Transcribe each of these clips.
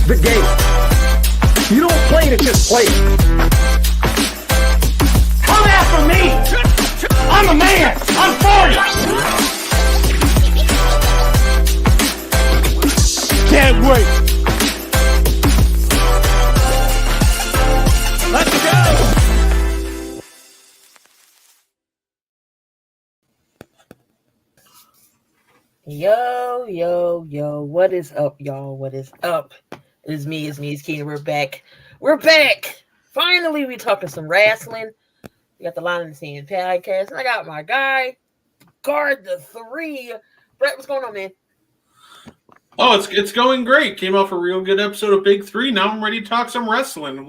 the game. You don't play to just play. Come after me! I'm a man! I'm for you! Can't wait! Let's go! Yo, what is up, y'all? What is up? It's Keenan. We're back. Finally, we talking some wrestling. We got the Line in the Sand podcast, and I got my guy, Guard the 3. Brett, what's going on, man? Oh, it's going great. Came off a real good episode of Big 3. Now I'm ready to talk some wrestling.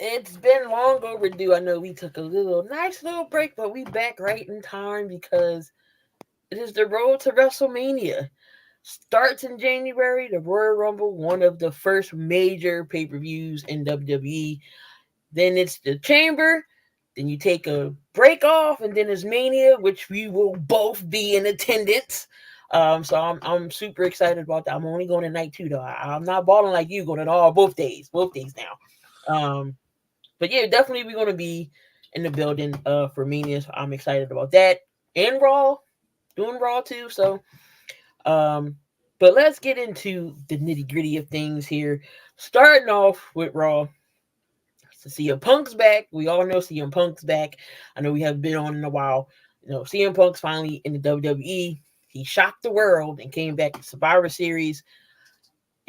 It's been long overdue. I know we took a nice little break, but we back right in time because it is the road to WrestleMania. Starts in January, the Royal Rumble, one of the first major pay-per-views in WWE. Then it's the Chamber. Then you take a break off, and then it's Mania, which we will both be in attendance. So I'm super excited about that. I'm only going to night 2 though. I'm not balling like you, going to both days now. But yeah, definitely we're going to be in the building for Mania. So I'm excited about that. And Raw. Doing Raw too, so but let's get into the nitty-gritty of things here. Starting off with Raw. So CM Punk's back. We all know CM Punk's back. I know we haven't been on in a while. CM Punk's finally in the WWE. He shocked the world and came back to Survivor Series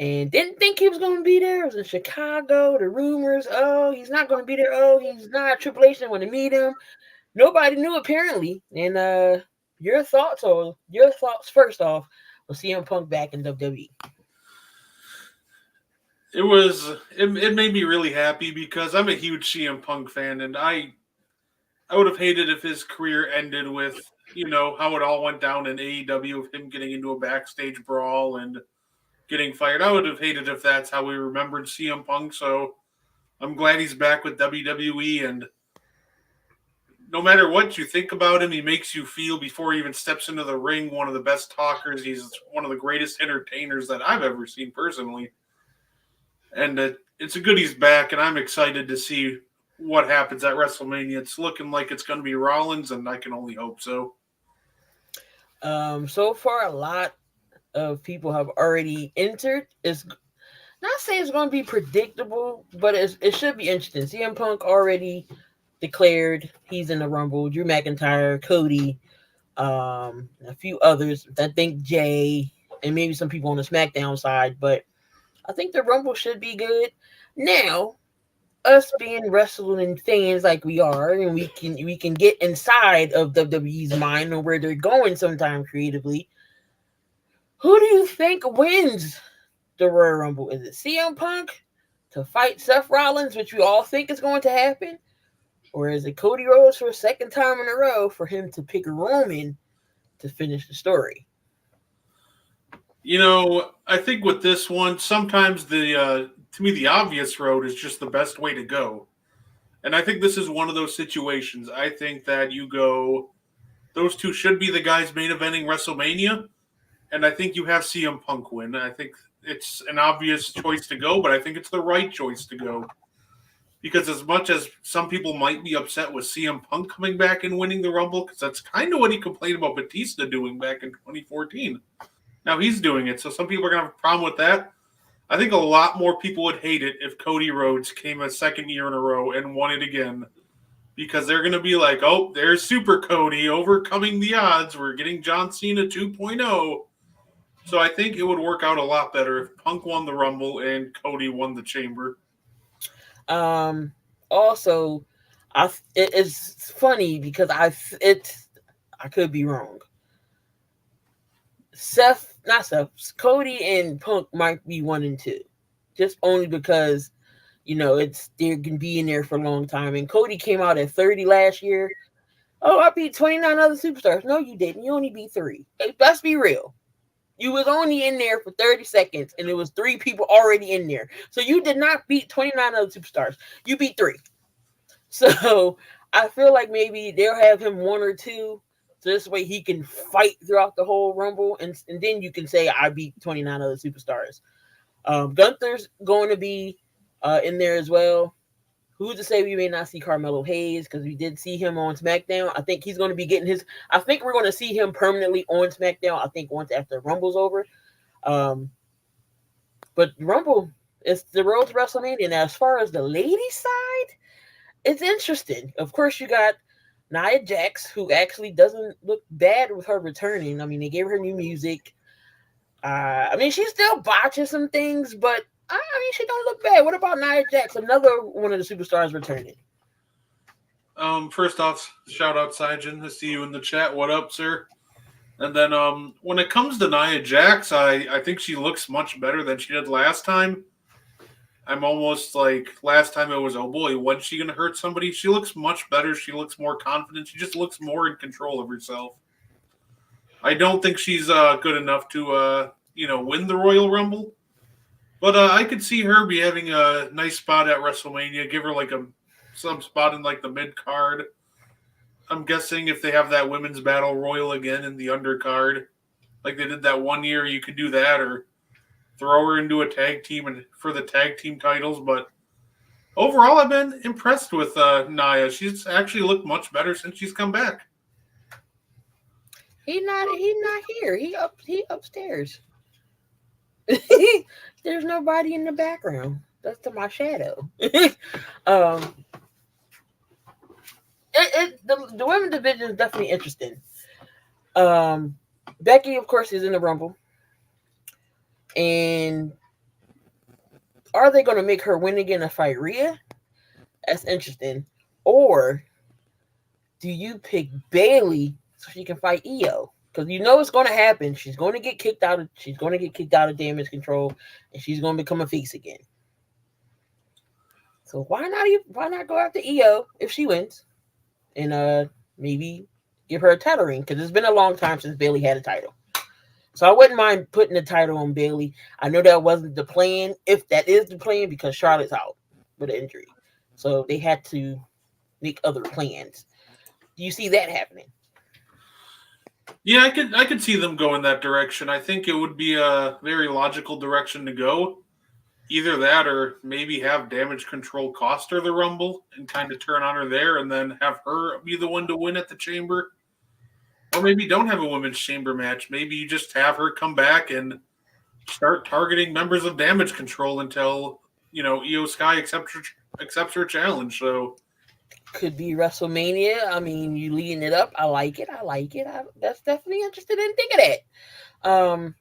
and didn't think he was going to be there. It was in Chicago. The rumors, he's not going to be there. He's not. Triple H didn't want to meet him. Nobody knew apparently. And Your thoughts first off with CM Punk back in WWE? It made me really happy because I'm a huge CM Punk fan, and I would have hated if his career ended with, how it all went down in AEW of him getting into a backstage brawl and getting fired. I would have hated if that's how we remembered CM Punk, so I'm glad he's back with WWE, and no matter what you think about him, he makes you feel before he even steps into the ring one of the best talkers. He's one of the greatest entertainers that I've ever seen personally. And it's a good he's back, and I'm excited to see what happens at WrestleMania. It's looking like it's going to be Rollins, and I can only hope so. So far, a lot of people have already entered. It's not saying it's going to be predictable, but it should be interesting. CM Punk already declared he's in the Rumble. Drew McIntyre, Cody, a few others. I think Jay, and maybe some people on the SmackDown side. But I think the Rumble should be good. Now, us being wrestling fans like we are, and we can get inside of WWE's mind and where they're going sometimes creatively. Who do you think wins the Royal Rumble? Is it CM Punk to fight Seth Rollins, which we all think is going to happen? Or is it Cody Rhodes for a second time in a row for him to pick Roman to finish the story? I think with this one, sometimes to me, the obvious road is just the best way to go. And I think this is one of those situations. I think that those two should be the guys main eventing WrestleMania. And I think you have CM Punk win. I think it's an obvious choice to go, but I think it's the right choice to go. Because as much as some people might be upset with CM Punk coming back and winning the Rumble, because that's kind of what he complained about Batista doing back in 2014. Now he's doing it, so some people are going to have a problem with that. I think a lot more people would hate it if Cody Rhodes came a second year in a row and won it again. Because they're going to be like, oh, there's Super Cody overcoming the odds. We're getting John Cena 2.0. So I think it would work out a lot better if Punk won the Rumble and Cody won the Chamber. Also, it's funny because I could be wrong. Cody and Punk might be 1 and 2, just only because they're gonna be in there for a long time. And Cody came out at 30 last year. Oh, I beat 29 other superstars. No, you didn't. You only beat 3. Hey, let's be real. You was only in there for 30 seconds, and it was 3 people already in there. So you did not beat 29 other superstars. You beat 3. So I feel like maybe they'll have him 1 or 2, so this way he can fight throughout the whole Rumble, and then you can say, I beat 29 other superstars. Gunther's going to be in there as well. Who's to say we may not see Carmelo Hayes, because we did see him on SmackDown. I think he's going to be getting his. I think we're going to see him permanently on SmackDown. I think once after Rumble's over. But Rumble is the road to WrestleMania. Now, as far as the ladies' side, it's interesting. Of course, you got Nia Jax, who actually doesn't look bad with her returning. I mean, they gave her new music. I mean, she still botches some things, but I mean, she don't look bad. What about Nia Jax, another one of the superstars returning? First off, shout out Sijin. I see you in the chat. What up, sir? And then when it comes to Nia Jax, I think she looks much better than she did last time. I'm almost like last time it was, oh boy, when's she going to hurt somebody? She looks much better. She looks more confident. She just looks more in control of herself. I don't think she's good enough to, win the Royal Rumble. But I could see her be having a nice spot at WrestleMania. Give her like some spot in like the mid card. I'm guessing if they have that women's battle royal again in the undercard, like they did that one year, you could do that, or throw her into a tag team and for the tag team titles. But overall, I've been impressed with Nia. She's actually looked much better since she's come back. He's not here. He upstairs. There's nobody in the background. That's to my shadow. The women's division is definitely interesting. Becky, of course, is in the Rumble. And are they going to make her win again and fight Rhea? That's interesting. Or do you pick Bayley so she can fight Io? Because you know it's going to happen. She's going to get kicked out of Damage Control, and she's going to become a face again. So why not go after Io if she wins, and maybe give her a title ring? Because it's been a long time since Bayley had a title. So I wouldn't mind putting the title on Bayley. I know that wasn't the plan, if that is the plan, because Charlotte's out with an injury. So they had to make other plans. Do you see that happening? Yeah, I could see them go in that direction. I think it would be a very logical direction to go. Either that, or maybe have Damage Control cost her the Rumble and kind of turn on her there, and then have her be the one to win at the Chamber. Or maybe don't have a women's Chamber match. Maybe you just have her come back and start targeting members of Damage Control until Io Sky accepts her challenge. So. Could be WrestleMania. I mean, you leading it up. I like it. That's definitely interested in thinking that.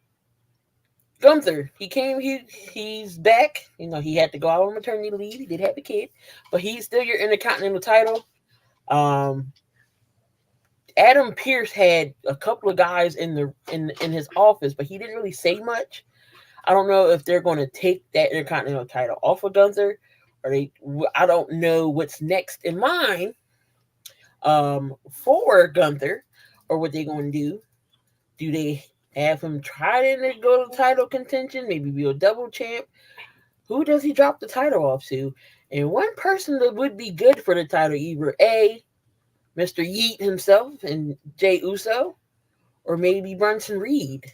Gunther, he's back. He had to go out on maternity leave. He did have a kid, but he's still your Intercontinental title. Adam Pearce had a couple of guys in his office, but he didn't really say much. I don't know if they're going to take that Intercontinental title off of Gunther. I don't know what's next in mind for Gunther, or what they're going to do. Do they have him try to go to title contention, maybe be a double champ? Who does he drop the title off to? And one person that would be good for the title, either A, Mr. Yeet himself and Jey Uso, or maybe Bronson Reed.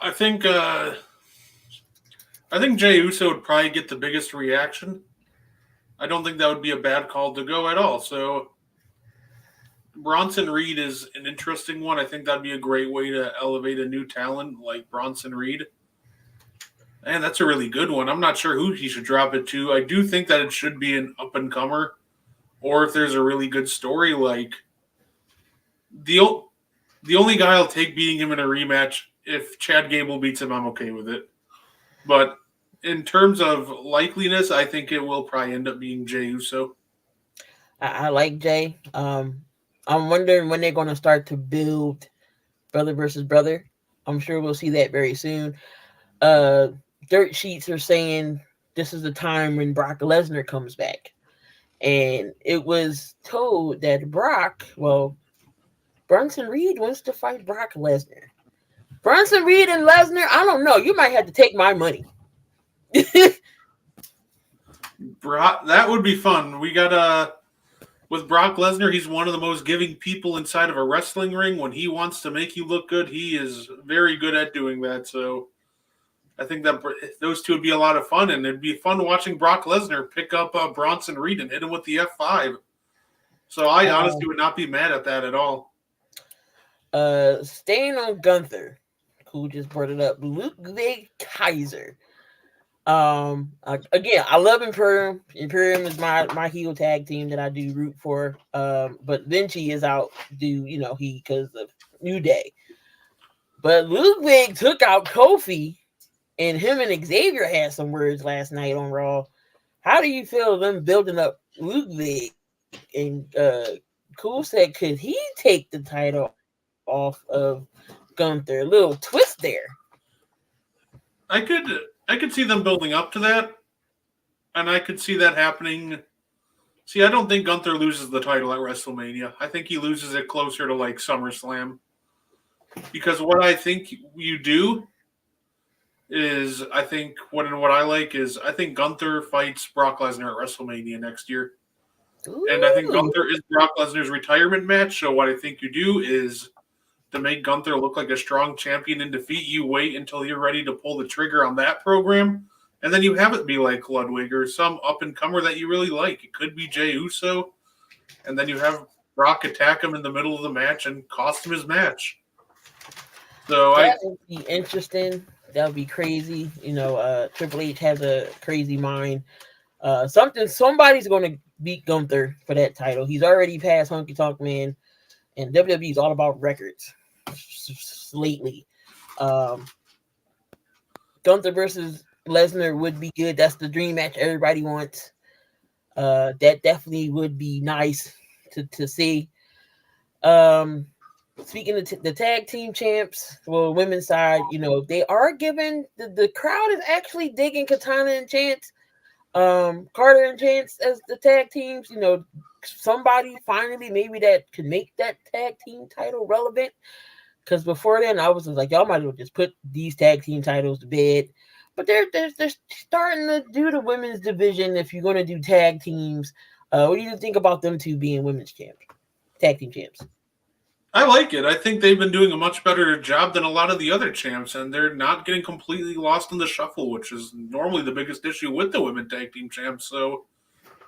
I think Jey Uso would probably get the biggest reaction. I don't think that would be a bad call to go at all. So Bronson Reed is an interesting one. I think that'd be a great way to elevate a new talent like Bronson Reed. Man, that's a really good one. I'm not sure who he should drop it to. I do think that it should be an up-and-comer, or if there's a really good story, like the only guy I'll take beating him in a rematch, if Chad Gable beats him, I'm okay with it. But in terms of likeliness, I think it will probably end up being Jey Uso. I like Jey. I'm wondering when they're going to start to build brother versus brother. I'm sure we'll see that very soon. Dirt sheets are saying this is the time when Brock Lesnar comes back. And it was told that Bronson Reed wants to fight Brock Lesnar. Bronson Reed and Lesnar, I don't know. You might have to take my money. Brock, that would be fun. We got with Brock Lesnar, he's one of the most giving people inside of a wrestling ring. When he wants to make you look good, he is very good at doing that. So I think that those two would be a lot of fun, and it'd be fun watching Brock Lesnar pick up Bronson Reed and hit him with the F5. So I honestly would not be mad at that at all. Staying on Gunther, who just brought it up, Ludwig Kaiser. Again, I love Imperium. Imperium is my heel tag team that I do root for. But Vinci is out because of New Day. But Ludwig took out Kofi, and him and Xavier had some words last night on Raw. How do you feel them building up Ludwig? And Cool said, could he take the title off of Gunther? A little twist there. I could see them building up to that, and I could see that happening. See, I don't think Gunther loses the title at WrestleMania. I think he loses it closer to like SummerSlam. Because what I think you do is, I think what I like is, I think Gunther fights Brock Lesnar at WrestleMania next year. Ooh. And I think Gunther is Brock Lesnar's retirement match. So what I think you do is, to make Gunther look like a strong champion in defeat, you wait until you're ready to pull the trigger on that program, and then you have it be like Ludwig or some up-and-comer that you really like. It could be Jey Uso, and then you have Brock attack him in the middle of the match and cost him his match. So that would be interesting. That would be crazy. Triple H has a crazy mind. Somebody's going to beat Gunther for that title. He's already past Honky Tonk Man, and WWE is all about records lately. Gunther versus Lesnar would be good. That's the dream match everybody wants. That definitely would be nice to see. Speaking of the tag team champs, well, women's side, they are giving the crowd is actually digging Katana and Chance, Carter and Chance as the tag teams. Somebody finally maybe that could make that tag team title relevant. Because before then, I was just like, y'all might as well just put these tag team titles to bed. But they're starting to do the women's division. If you're going to do tag teams, what do you think about them two being women's champs, tag team champs? I like it. I think they've been doing a much better job than a lot of the other champs, and they're not getting completely lost in the shuffle, which is normally the biggest issue with the women tag team champs. So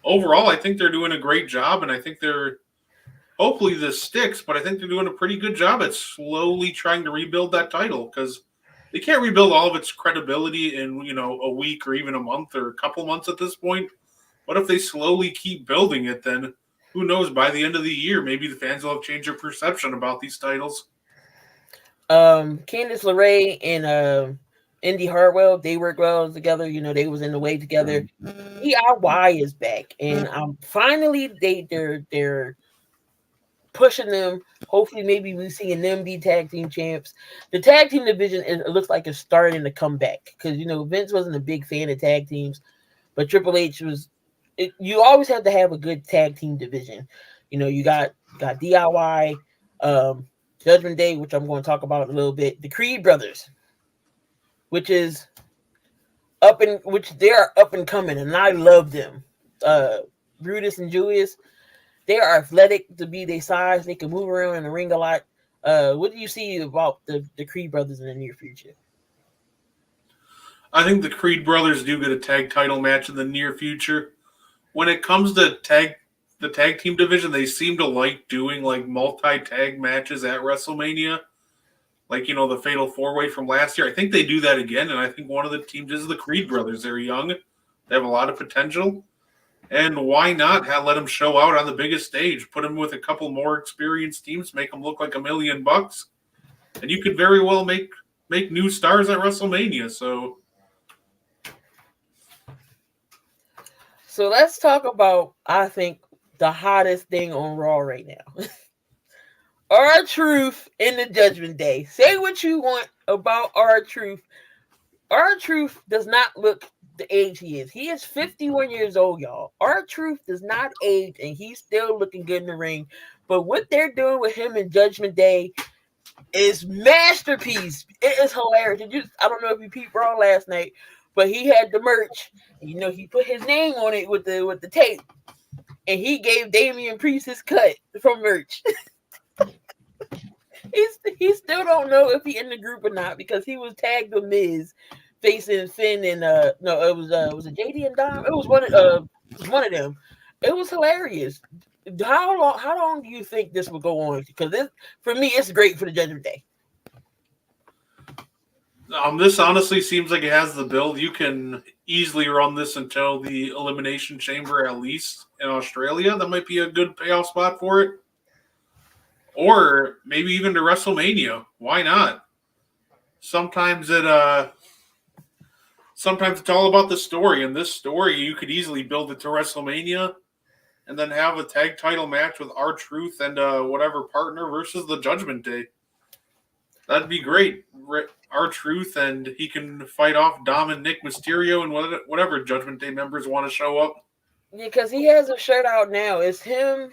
overall, I think they're doing a great job, and I think hopefully this sticks, but I think they're doing a pretty good job at slowly trying to rebuild that title, because they can't rebuild all of its credibility in, a week or even a month or a couple months at this point. But if they slowly keep building it, then who knows, by the end of the year, maybe the fans will have changed their perception about these titles. Candice LeRae and Indy Hartwell, they work well together. They was in the way together. DIY is back, and finally they're pushing them. Hopefully, maybe we're seeing them be tag team champs. The tag team division, it looks like it's starting to come back, because Vince wasn't a big fan of tag teams, but Triple H was. You always have to have a good tag team division. You got DIY, Judgment Day, which I'm going to talk about in a little bit. The Creed brothers, which they are up and coming, and I love them. Brutus and Julius, they are athletic to be their size. They can move around in the ring a lot. What do you see about the Creed brothers in the near future? I think the Creed brothers do get a tag title match in the near future. When it comes to the tag team division, they seem to like doing like multi-tag matches at WrestleMania. Like, the Fatal 4-Way from last year. I think they do that again, and I think one of the teams is the Creed brothers. They're young. They have a lot of potential. And why not let them show out on the biggest stage? Put them with a couple more experienced teams, make them look like $1 million. And you could very well make new stars at WrestleMania. So let's talk about, I think, the hottest thing on Raw right now. R-Truth in the Judgment Day. Say what you want about R-Truth. R-Truth does not look the age he is. He is 51 years old, y'all. R-Truth does not age, and he's still looking good in the ring. But what they're doing with him in Judgment Day is masterpiece. It is hilarious. I don't know if you peeped Raw last night, but he had the merch. He put his name on it with the tape. and he gave Damian Priest his cut from merch. He still don't know if he in the group or not because he was tagged with Miz facing Finn and no, it was a JD and Dom. It was one of them. It was hilarious. How long do you think this will go on? Because for me, it's great for the Judgment Day. This honestly seems like it has the build. You can easily run this until the Elimination Chamber, at least in Australia. That might be a good payoff spot for it. Or maybe even to WrestleMania. Why not? Sometimes it's all about the story. And this story, you could easily build it to WrestleMania and then have a tag title match with R-Truth and whatever partner versus the Judgment Day. That'd be great. R-Truth, and he can fight off Dom and Nick Mysterio and whatever Judgment Day members want to show up. Yeah, because he has a shirt out now. It's him,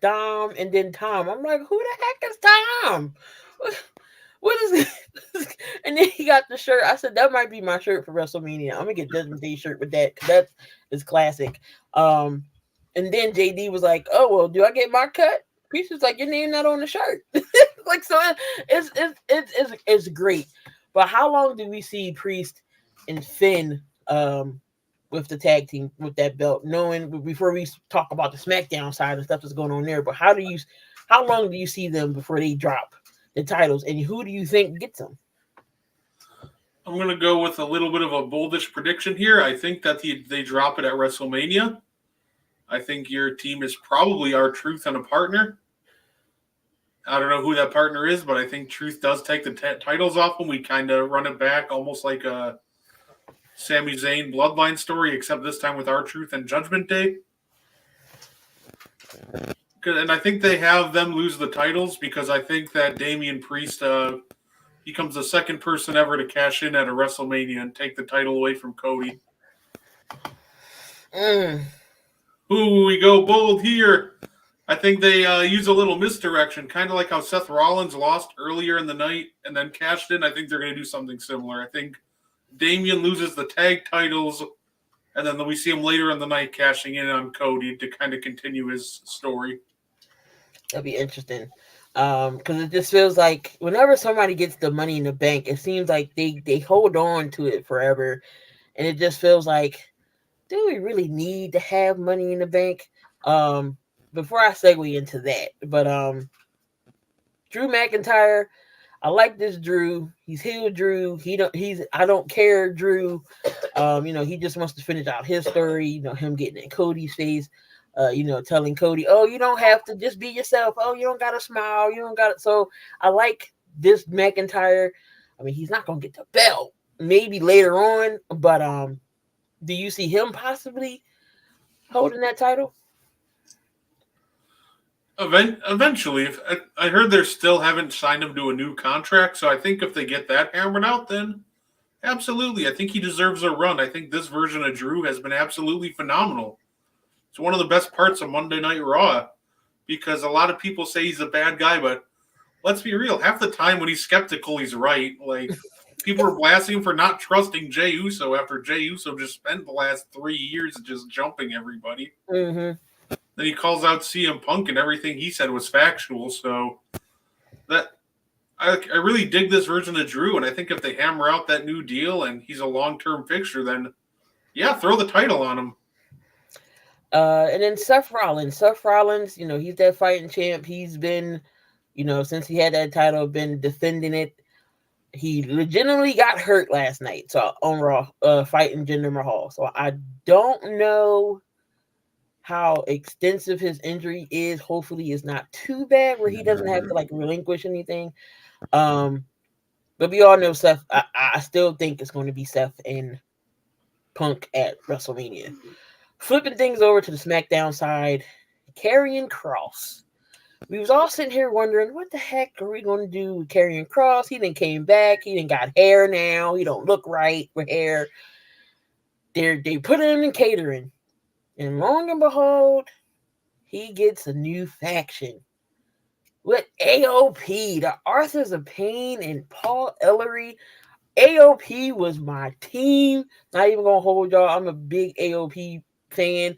Dom, and then Tom. I'm like, who the heck is Tom? What is this? And then he got the shirt. I said, that might be my shirt for WrestleMania. I'm going to get Judgment Day shirt with that because that is classic. And then JD was like, oh, well, do I get my cut? Priest was like, your name not on the shirt. Like, so it's great. But how long do we see Priest and Finn with the tag team with that belt? Knowing before we talk about the SmackDown side and stuff that's going on there, but how long do you see them before they drop the titles, and who do you think gets them? I'm going to go with a little bit of a boldish prediction here. I think that they drop it at WrestleMania. I think your team is probably R-Truth and a partner. I don't know who that partner is, but I think Truth does take the titles off when we kind of run it back, almost like a Sami Zayn bloodline story, except this time with R-Truth and Judgment Day. And I think they have them lose the titles because I think that Damian Priest becomes the second person ever to cash in at a WrestleMania and take the title away from Cody. Ooh, we go bold here. I think they use a little misdirection, kind of like how Seth Rollins lost earlier in the night and then cashed in. I think they're going to do something similar. I think Damian loses the tag titles, and then we see him later in the night cashing in on Cody to kind of continue his story. That'd be interesting. Because it just feels like whenever somebody gets the Money in the Bank, it seems like they hold on to it forever. And it just feels like, do we really need to have Money in the Bank? Before I segue into that, but Drew McIntyre, I like this Drew. He's heel Drew. I don't care Drew. He just wants to finish out his story, him getting in Cody's face, telling Cody, oh, you don't have to, just be yourself. Oh, you don't gotta smile, you don't gotta. So I like this McIntyre. I mean, he's not gonna get the belt, maybe later on, but do you see him possibly holding that title? Eventually, I heard they still haven't signed him to a new contract, so I think if they get that hammered out, then absolutely. I think he deserves a run. I think this version of Drew has been absolutely phenomenal. It's one of the best parts of Monday Night Raw because a lot of people say he's a bad guy, but let's be real. Half the time when he's skeptical, he's right. Like, people were blasting him for not trusting Jey Uso after Jey Uso just spent the last 3 years just jumping everybody. Mm-hmm. Then he calls out CM Punk and everything he said was factual. So that I really dig this version of Drew, and I think if they hammer out that new deal and he's a long-term fixture, then yeah, throw the title on him. And then Seth Rollins, he's that fighting champ. He's been, since he had that title, been defending it. He legitimately got hurt last night, so on Raw, fighting Jinder Mahal. So I don't know how extensive his injury is. Hopefully it's not too bad where he doesn't have to relinquish anything. But we all know Seth. I still think it's going to be Seth and Punk at WrestleMania. Flipping things over to the SmackDown side, Karrion Kross. We was all sitting here wondering, what the heck are we going to do with Karrion Kross? He done came back. He done got hair now. He don't look right with hair. They put him in catering. And long and behold, he gets a new faction with AOP, the Authors of Pain and Paul Ellery. AOP was my team. Not even going to hold y'all. I'm a big AOP fan.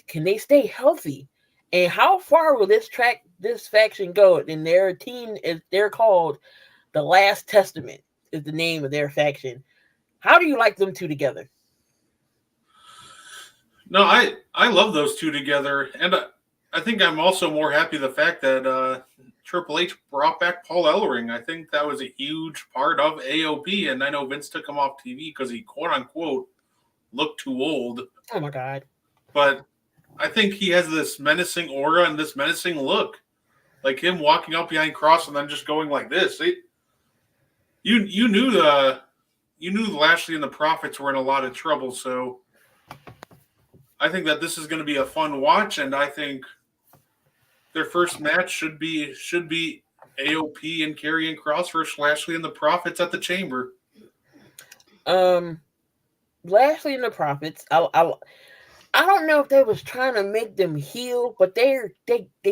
Can they stay healthy? And how far will this faction go? And their team they're called the Last Testament is the name of their faction. How do you like them two together? No, I love those two together, and I think I'm also more happy the fact that Triple H brought back Paul Ellering. I think that was a huge part of AOP, and I know Vince took him off TV because he quote unquote looked too old. Oh my God! But I think he has this menacing aura and this menacing look, like him walking up behind Cross and then just going like this. You knew Lashley and the Profits were in a lot of trouble, so I think that this is going to be a fun watch, and I think their first match should be AOP and Karrion Kross versus Lashley and the Profits at the Chamber. Lashley and the Profits. I don't know if they was trying to make them heel, but they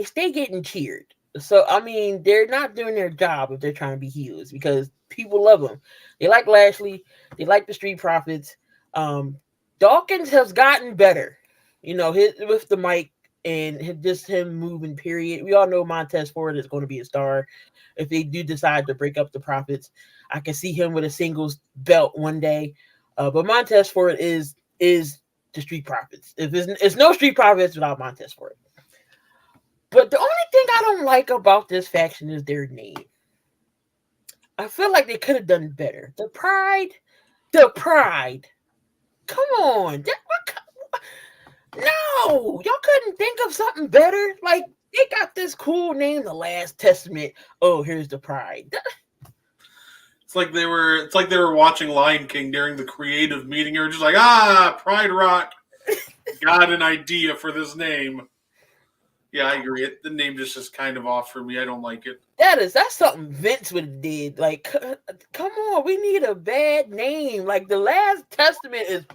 stay getting cheered. So I mean, they're not doing their job if they're trying to be heels because people love them. They like Lashley. They like the Street Profits. Dawkins has gotten better, with the mic and just him moving. Period. We all know Montez Ford is going to be a star. If they do decide to break up the Profits, I can see him with a singles belt one day. But Montez Ford is the Street Profits. If it's no Street Profits without Montez Ford. But the only thing I don't like about this faction is their name. I feel like they could have done better. The Pride. Come on. No, y'all couldn't think of something better. Like they got this cool name, The Last Testament. Oh, here's the Pride. It's like they were watching Lion King during the creative meeting. You're just like, Pride Rock. Got an idea for this name. Yeah, I agree. The name just is kind of off for me. I don't like it. That's something Vince would have did. Like, come on, we need a bad name. Like the Last Testament is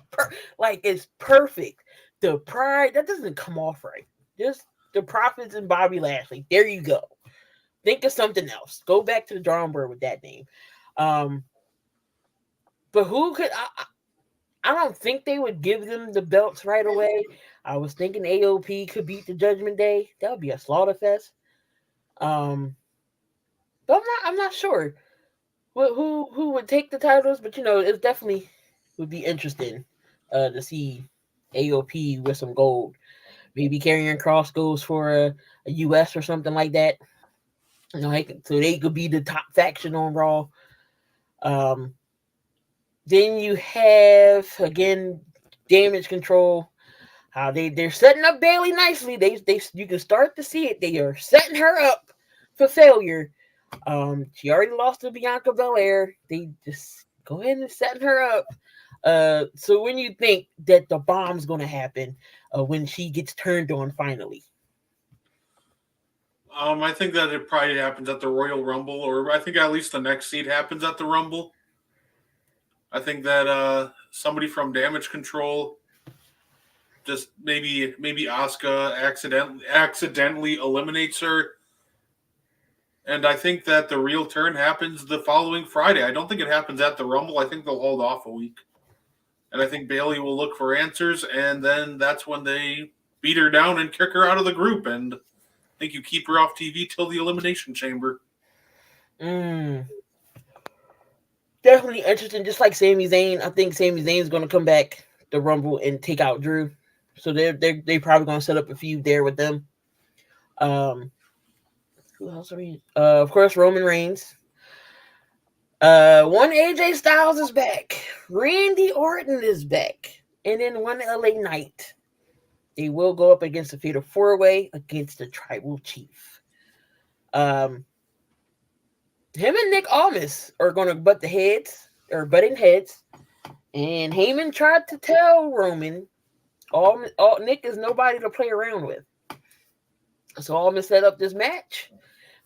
it's perfect. The Pride, that doesn't come off right. Just the Profits and Bobby Lashley. There you go. Think of something else. Go back to the drawing board with that name. But who could I don't think they would give them the belts right away. I was thinking AOP could beat the Judgment Day. That would be a slaughter fest. But I'm not sure who would take the titles, but it definitely would be interesting to see AOP with some gold. Maybe Karrion Kross goes for a US or something like that. So they could be the top faction on Raw. Then you have again Damage Control. How they're setting up Bayley nicely. They you can start to see it. They are setting her up for failure. She already lost to Bianca Belair. They just go ahead and setting her up. So when you think that the bomb's going to happen when she gets turned on finally? I think that it probably happens at the Royal Rumble, or I think at least the next seed happens at the Rumble. I think that somebody from Damage Control, just maybe Asuka accidentally eliminates her. And I think that the real turn happens the following Friday. I don't think it happens at the Rumble. I think they'll hold off a week. And I think Bayley will look for answers, and then that's when they beat her down and kick her out of the group. And I think you keep her off TV till the Elimination Chamber. Definitely interesting. Just like Sami Zayn, I think Sami Zayn's going to come back the Rumble and take out Drew. So they're probably going to set up a feud there with them. Who else are we? Of course, Roman Reigns. One AJ Styles is back. Randy Orton is back. And then one LA Knight. They will go up against the Fatal 4-Way against the Tribal Chief. Him and Nick Aldis are going to butting heads. And Heyman tried to tell Roman, Nick is nobody to play around with. So Aldis set up this match.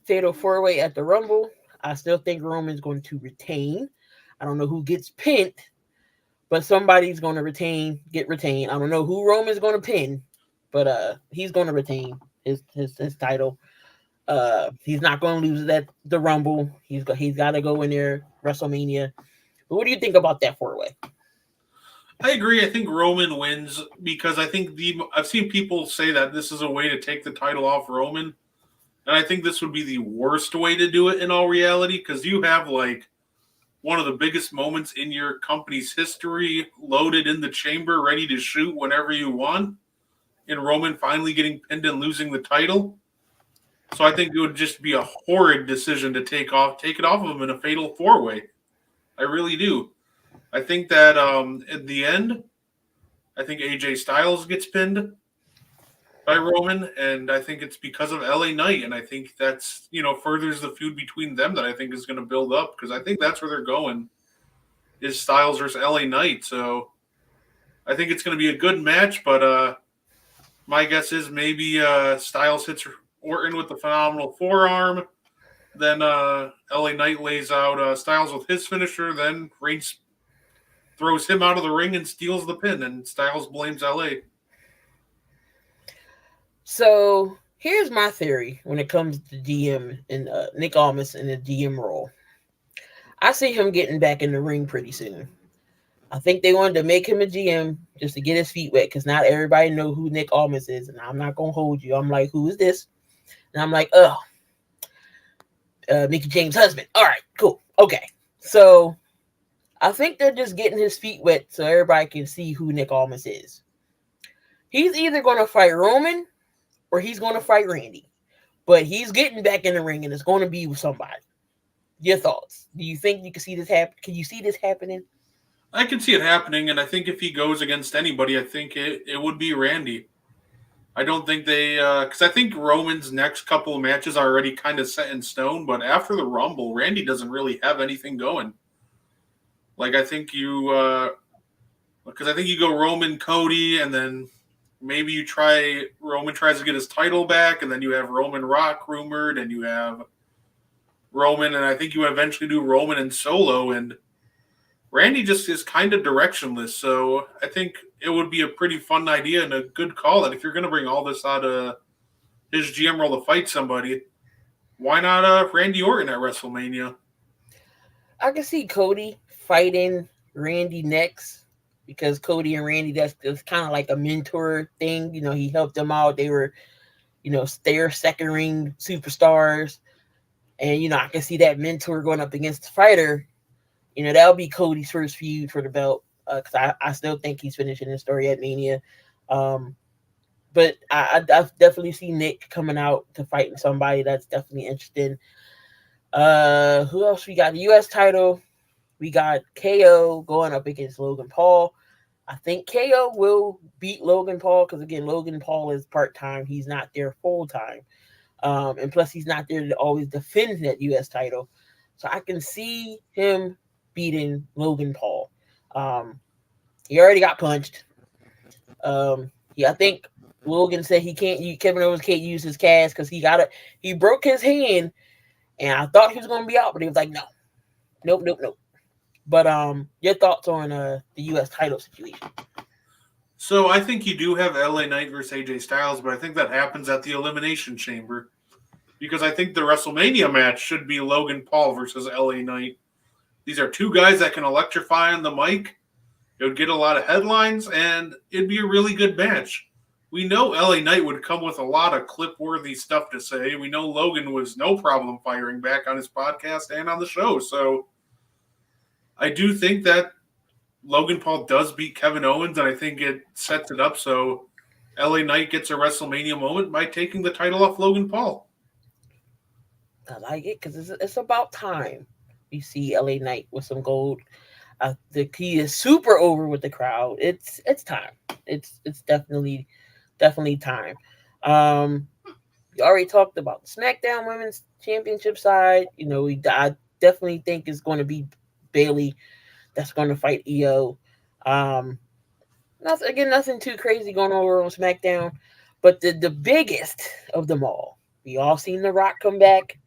Fatal 4-Way at the Rumble. I still think Roman's going to retain. I don't know who gets pinned, but somebody's going to get retained. I don't know who Roman's going to pin, but he's going to retain his title. He's not going to lose at the Rumble. He's got to go in there WrestleMania. But what do you think about that 4-Way? I agree. I think Roman wins because I think I've seen people say that this is a way to take the title off Roman, and I think this would be the worst way to do it in all reality because you have like one of the biggest moments in your company's history loaded in the chamber, ready to shoot whenever you want, and Roman finally getting pinned and losing the title. So I think it would just be a horrid decision to take it off of him in a fatal 4-way. I really do. I think that at the end, I think AJ Styles gets pinned by Roman, and I think it's because of LA Knight, and I think that's furthers the feud between them that I think is going to build up because I think that's where they're going is Styles versus LA Knight. So I think it's going to be a good match, but my guess is maybe Styles hits Orton with the phenomenal forearm. Then LA Knight lays out Styles with his finisher. Then Reigns throws him out of the ring and steals the pin, and Styles blames LA. So here's my theory when it comes to GM and Nick Aldis in the GM role. I see him getting back in the ring pretty soon. I think they wanted to make him a GM just to get his feet wet because not everybody know who Nick Aldis is, and I'm not gonna hold you. I'm like, who is this? And I'm like, Mickey James' husband. All right, cool, okay. So I think they're just getting his feet wet so everybody can see who Nick Aldis is. He's either gonna fight Roman or he's gonna fight Randy, but he's getting back in the ring and it's going to be with somebody. Your thoughts? Do you think you can see this happen? Can you see this happening? I can see it happening, and I think if he goes against anybody, I think it would be Randy. I don't think they because I think Roman's next couple of matches are already kind of set in stone. But after the Rumble, Randy doesn't really have anything going. Like I think because I think you go Roman, Cody, and then maybe you try Roman tries to get his title back, and then you have Roman Rock rumored, and you have Roman, and I think you eventually do Roman and Solo, and Randy just is kind of directionless. So I think it would be a pretty fun idea and a good call that if you're going to bring all this out of his GM role to fight somebody, why not Randy Orton at WrestleMania? I can see Cody fighting Randy next because Cody and Randy, that's kind of like a mentor thing. He helped them out. They were, their second ring superstars. And, I can see that mentor going up against the fighter. That'll be Cody's first feud for the belt because I still think he's finishing his story at Mania. But I definitely see Nick coming out to fighting somebody that's definitely interesting. Who else we got? The U.S. title. We got KO going up against Logan Paul. I think KO will beat Logan Paul because, again, Logan Paul is part-time. He's not there full-time. And plus, he's not there to always defend that U.S. title. So I can see him beating Logan Paul. He already got punched. I think Logan said Kevin Owens can't use his cast because he broke his hand, and I thought he was going to be out, but he was like, no. Nope. But your thoughts on the U.S. title situation? So I think you do have LA Knight versus AJ Styles, but I think that happens at the Elimination Chamber because I think the WrestleMania match should be Logan Paul versus LA Knight. These are two guys that can electrify on the mic. It would get a lot of headlines, and it'd be a really good match. We know LA Knight would come with a lot of clip-worthy stuff to say. We know Logan was no problem firing back on his podcast and on the show. So I do think that Logan Paul does beat Kevin Owens, and I think it sets it up so LA Knight gets a WrestleMania moment by taking the title off Logan Paul. I like it because it's about time we see LA Knight with some gold. He is super over with the crowd. It's time. It's definitely time. We already talked about the SmackDown Women's Championship side. I definitely think it's going to be Bayley that's going to fight EO. Nothing too crazy going on SmackDown, but the biggest of them all, we all seen The Rock come back.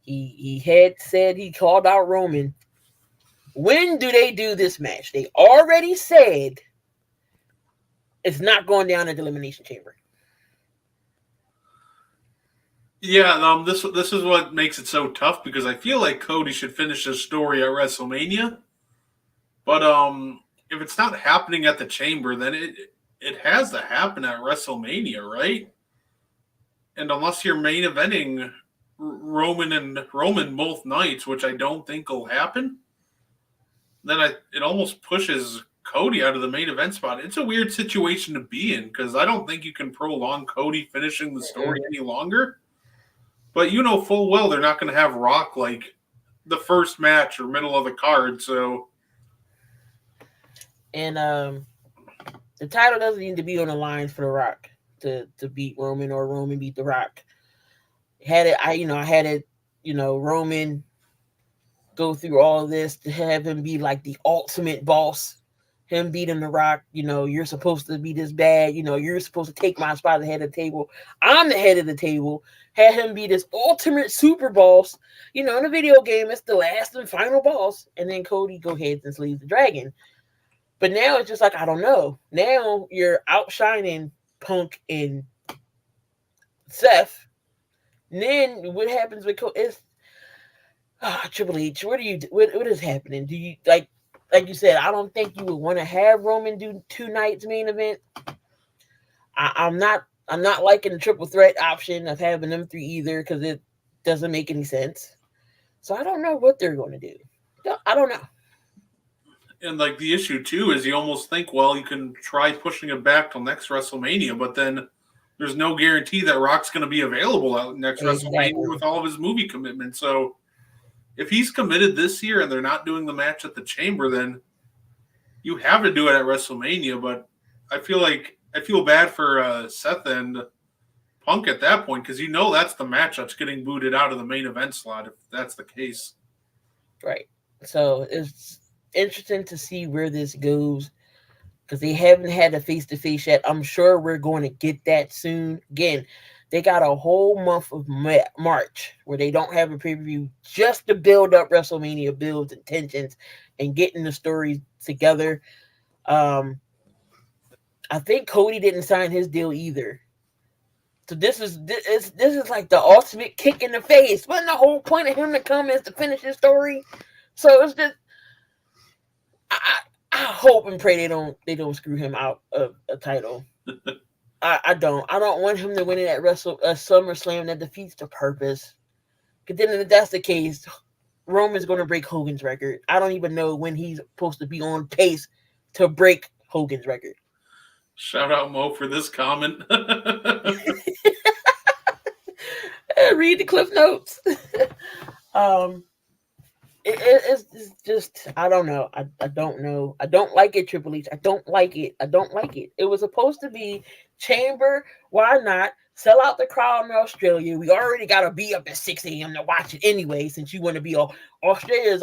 He had said he called out Roman. When do they do this match? They already said it's not going down at the Elimination Chamber. Yeah, this is what makes it so tough because I feel like Cody should finish his story at WrestleMania. But if it's not happening at the Chamber, then it has to happen at WrestleMania, right? And unless you're main eventing Roman both nights, which I don't think will happen, then it almost pushes Cody out of the main event spot. It's a weird situation to be in because I don't think you can prolong Cody finishing the story any longer. But you know full well they're not going to have Rock like the first match or middle of the card. So, and the title doesn't need to be on the line for the Rock to beat Roman or Roman beat the Rock. I had it, Roman go through all this to have him be like the ultimate boss. Him beating the Rock, you're supposed to be this bad, you're supposed to take my spot at the head of the table. I'm the head of the table. Had him be this ultimate super boss. In a video game, it's the last and final boss. And then Cody go ahead and slays the dragon. But now it's just like, I don't know. Now you're outshining Punk and Seth. And then what happens with Cody is, Triple H, what is happening? Do you like you said, I don't think you would want to have Roman do 2 nights main event. I'm not liking the triple threat option of having them 3 either because it doesn't make any sense. So I don't know what they're going to do. I don't know. And like the issue too is you almost think, well, you can try pushing it back till next WrestleMania, but then there's no guarantee that Rock's going to be available at next WrestleMania with all of his movie commitments. So if he's committed this year and they're not doing the match at the Chamber, then you have to do it at WrestleMania. But I feel bad for Seth and Punk at that point because that's the match that's getting booted out of the main event slot if that's the case. Right. So it's interesting to see where this goes because they haven't had a face-to-face yet. I'm sure we're going to get that soon. Again, they got a whole month of March where they don't have a pay-per-view just to build up WrestleMania, builds and tensions, and getting the stories together. I think Cody didn't sign his deal either. So this is like the ultimate kick in the face. Wasn't the whole point of him to come is to finish his story? So it's just I hope and pray they don't screw him out of a title. I don't want him to win it at SummerSlam. That defeats the purpose. Because then if that's the case, Roman's going to break Hogan's record. I don't even know when he's supposed to be on pace to break Hogan's record. Shout out Mo for this comment. Read the cliff notes. It's just I don't know. I don't know. I don't like it, Triple H. I don't like it. It was supposed to be Chamber. Why not sell out the crowd in Australia? We already got to be up at 6 a.m. to watch it anyway. Since you want to be Australia is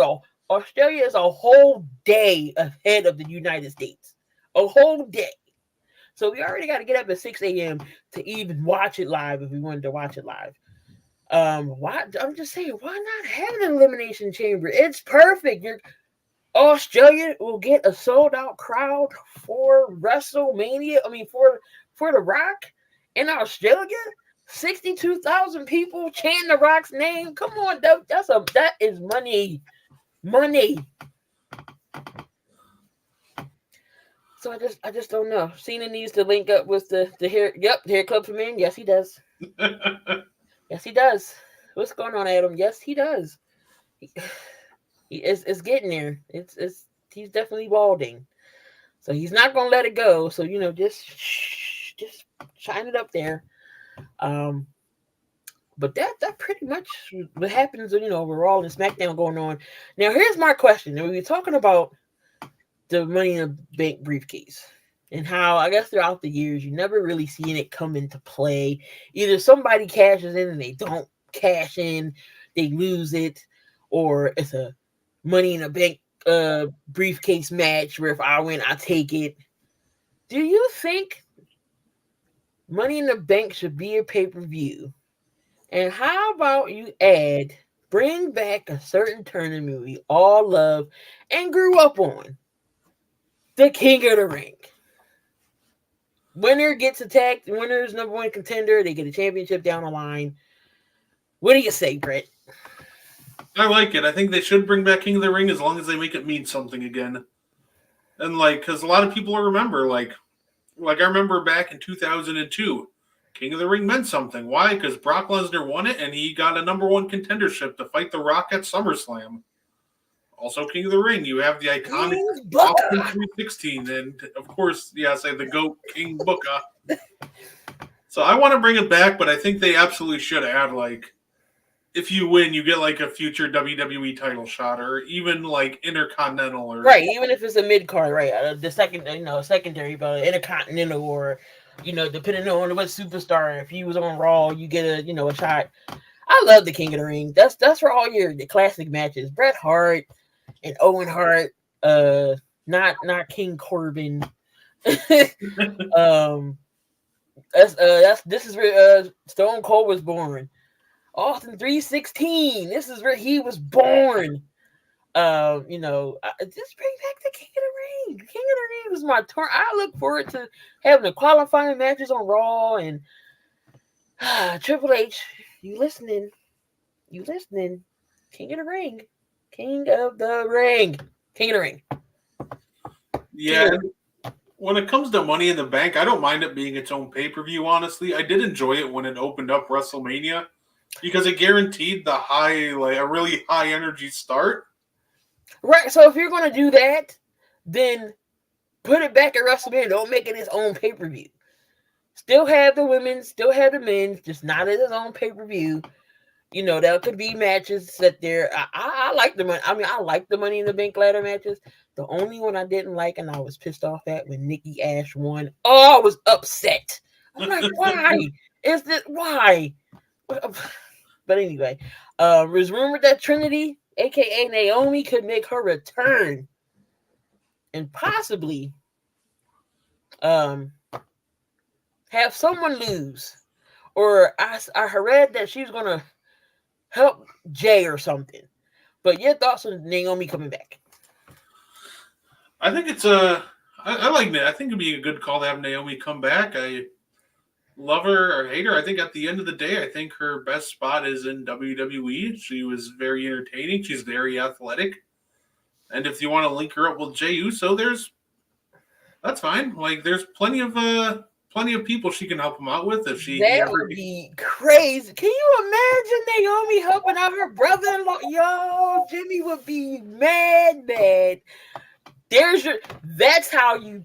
a whole day ahead of the United States. A whole day. So we already got to get up at 6 a.m. to even watch it live if we wanted to watch it live. Why? I'm just saying, why not have an elimination chamber? It's perfect. Australia will get a sold out crowd for WrestleMania. I mean, for The Rock in Australia, 62,000 people chanting The Rock's name. Come on, that is money. So I just don't know. Cena needs to link up with the hair. Yep, the hair club for men. Yes, he does. Yes, he does. What's going on, Adam? Yes, he does. It's getting there. He's definitely balding. So he's not gonna let it go. So just shine it up there. But that pretty much what happens. We're all in SmackDown going on. Now here's my question. We were talking about the Money in the Bank briefcase and how I guess throughout the years you never really seen it come into play. Either somebody cashes in and they don't cash in, they lose it, or it's a Money in the Bank briefcase match where if I win, I take it. Do you think Money in the Bank should be a pay-per-view? And how about you bring back a certain tournament we all love and grew up on? The King of the Ring. Winner gets attacked. Winner's number one contender. They get a championship down the line. What do you say, Brett? I like it. I think they should bring back King of the Ring as long as they make it mean something again. And like, because a lot of people remember, like I remember back in 2002, King of the Ring meant something. Why? Because Brock Lesnar won it, and he got a #1 contendership to fight The Rock at SummerSlam. Also, King of the Ring, you have the iconic Austin 316, and of course, say the GOAT King Booker. So I want to bring it back, but I think they absolutely should add, like, if you win, you get like a future WWE title shot, or even like Intercontinental, or right. Even if it's a mid card, right? The second, secondary belt, Intercontinental, or depending on what superstar. If you was on Raw, you get a shot. I love the King of the Ring. That's for all the classic matches. Bret Hart and Owen Hart. Not King Corbin. This is where Stone Cold was born. Austin 316. This is where he was born. Just bring back the King of the Ring. King of the Ring was my turn. I look forward to having the qualifying matches on Raw and Triple H. You listening? King of the Ring. King of the Ring. King of the Ring. Yeah. When it comes to Money in the Bank, I don't mind it being its own pay-per-view, honestly. I did enjoy it when it opened up WrestleMania because it guaranteed a really high energy start. Right. So if you're going to do that, then put it back at WrestleMania. Don't make it its own pay-per-view. Still have the women, still have the men, just not as its own pay-per-view. There could be matches that there. I like the money. I mean, I like the Money in the Bank ladder matches. The only one I didn't like, and I was pissed off at, when Nikki Ash won. Oh, I was upset. I'm like, why? Is this why? But anyway, it was rumored that Trinity, aka Naomi, could make her return and possibly have someone lose. Or I read that she's gonna help Jay or something. But your thoughts on Naomi coming back? I think it's I like it. I think it'd be a good call to have Naomi come back. I love her or hate her. I think at the end of the day, I think her best spot is in WWE. She was very entertaining. She's very athletic. And if you want to link her up with Jey Uso, that's fine. Like, there's plenty of people she can help him out with if she. That would be crazy. Can you imagine Naomi helping out her brother-in-law? Yo, Jimmy would be mad. That's how you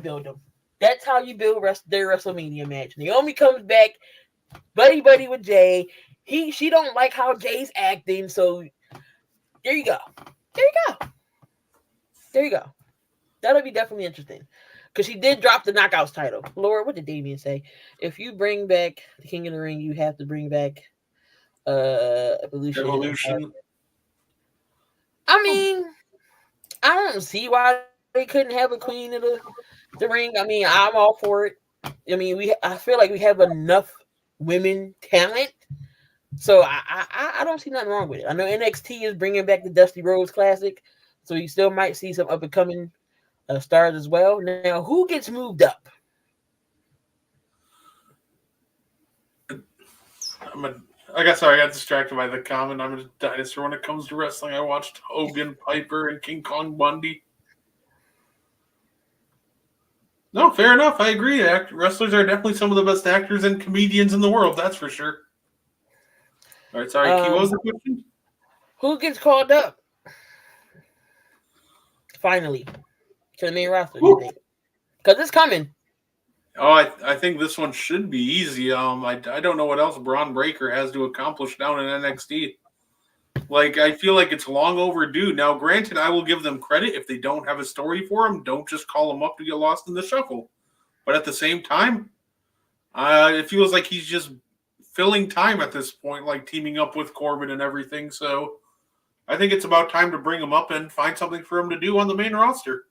build them. That's how you build their WrestleMania match. Naomi comes back, buddy with Jay. She don't like how Jay's acting, so there you go. That'll be definitely interesting. Because she did drop the Knockouts title. Lord, what did Damien say? If you bring back the King of the Ring, you have to bring back Evolution. I mean, I don't see why they couldn't have a Queen of the Ring. I mean, I'm all for it. I mean, I feel like we have enough women talent, so I don't see nothing wrong with it. I know NXT is bringing back the Dusty Rhodes Classic, so you still might see some up and coming stars as well. Now, who gets moved up? I got distracted by the comment. I'm a dinosaur when it comes to wrestling. I watched Hogan, Piper, and King Kong Bundy. No, fair enough. I agree. Wrestlers are definitely some of the best actors and comedians in the world. That's for sure. All right, sorry. What was the question? Who gets called up? Finally, to the main roster, you think? Because it's coming. Oh, I think this one should be easy. I don't know what else Braun Breaker has to accomplish down in NXT. Like, I feel like it's long overdue. Now, granted, I will give them credit. If they don't have a story for him, don't just call him up to get lost in the shuffle. But at the same time, it feels like he's just filling time at this point, like teaming up with Corbin and everything. So I think it's about time to bring him up and find something for him to do on the main roster.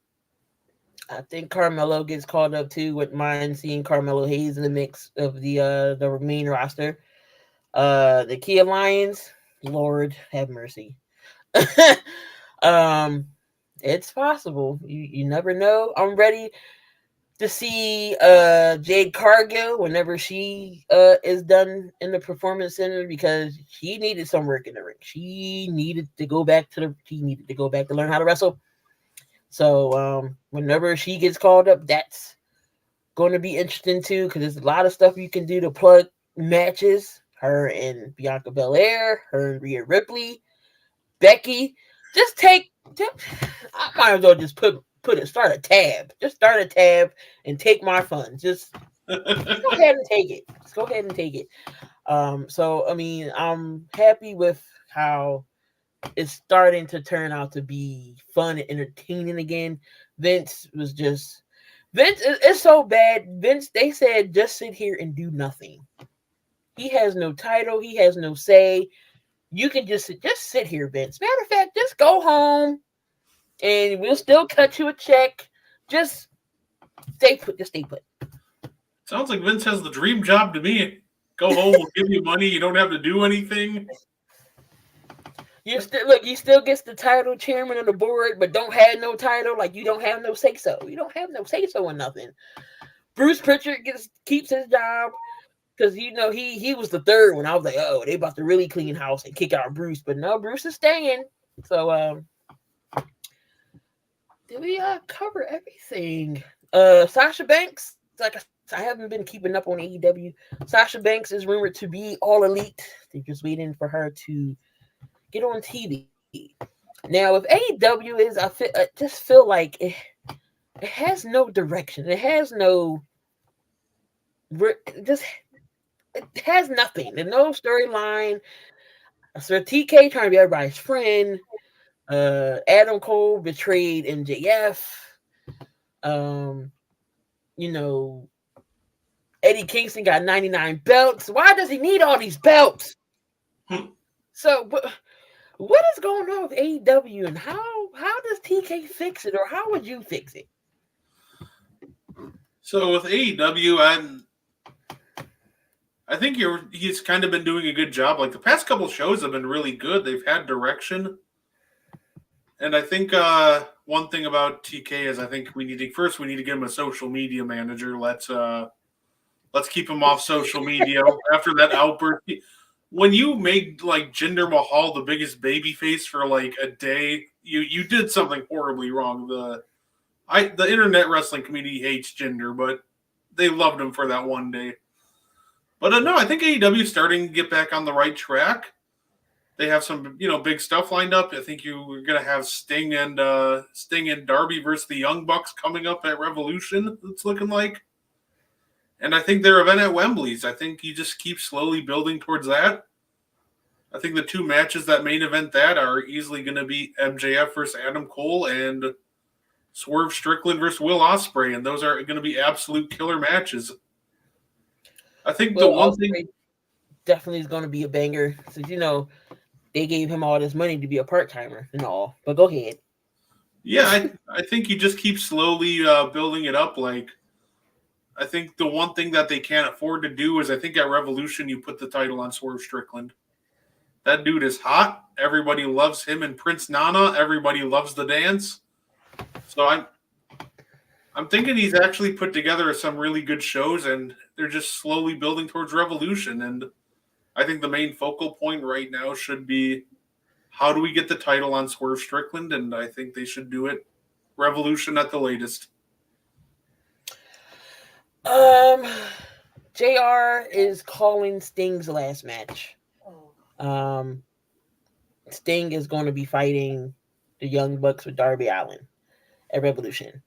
I think Carmelo gets called up too. Wouldn't mind seeing Carmelo Hayes in the mix of the main roster. The Key Alliance, Lord have mercy. It's possible. You never know. I'm ready to see Jade Cargill whenever she is done in the Performance Center, because she needed some work in the ring. She needed to go back to learn how to wrestle. So whenever she gets called up, that's going to be interesting too, because there's a lot of stuff you can do to plug matches. Her and Bianca Belair, her and Rhea Ripley, Becky. Just take. I might as well just start a tab. Just start a tab and take my funds. Just go ahead and take it. Just go ahead and take it. So I mean, I'm happy with how it's starting to turn out to be fun and entertaining again. Vince was just Vince. It's so bad. Vince. They said just sit here and do nothing. He has no title. He has no say. You can just sit here, Vince. Matter of fact, just go home, and we'll still cut you a check. Just stay put. Just stay put. Sounds like Vince has the dream job to me. Go home, we'll give you money. You don't have to do anything. You still gets the title, chairman of the board, but don't have no title. Like you don't have no say so. You don't have no say so in nothing. Bruce Pritchard keeps his job. Because he was the third one. I was like, oh, they about to really clean house and kick out Bruce, but no, Bruce is staying. So did we cover everything? Sasha Banks, like I haven't been keeping up on AEW. Sasha Banks is rumored to be All Elite. They're just waiting for her to get on TV. Now, with AEW is, I just feel like it has no direction. It has no it has nothing. There's no storyline. Sir TK trying to be everybody's friend. Adam Cole betrayed MJF. Eddie Kingston got 99 belts. Why does he need all these belts? So, what is going on with AEW, and how does TK fix it, or how would you fix it? So with AEW, I think he's kind of been doing a good job. Like the past couple shows have been really good. They've had direction. And I think one thing about TK is I think we need to give him a social media manager. Let's keep him off social media after that outburst. When you made like Jinder Mahal the biggest babyface for like a day, you did something horribly wrong. The internet wrestling community hates Jinder, but they loved him for that one day. But no, I think AEW is starting to get back on the right track. They have some, big stuff lined up. I think you're going to have Sting and Darby versus the Young Bucks coming up at Revolution. It's looking like, and I think their event at Wembley's. I think you just keep slowly building towards that. I think the two matches that main event that are easily going to be MJF versus Adam Cole and Swerve Strickland versus Will Ospreay, and those are going to be absolute killer matches. I think the one thing definitely is going to be a banger, since they gave him all this money to be a part-timer and all. But go ahead. Yeah, I think you just keep slowly building it up. Like, I think the one thing that they can't afford to do is I think at Revolution you put the title on Swerve Strickland. That dude is hot. Everybody loves him and Prince Nana. Everybody loves the dance. So I'm thinking he's actually put together some really good shows, and they're just slowly building towards Revolution. And I think the main focal point right now should be how do we get the title on Swerve Strickland, and I think they should do it Revolution at the latest. JR is calling Sting's last match. Sting is going to be fighting the Young Bucks with Darby Allin at Revolution.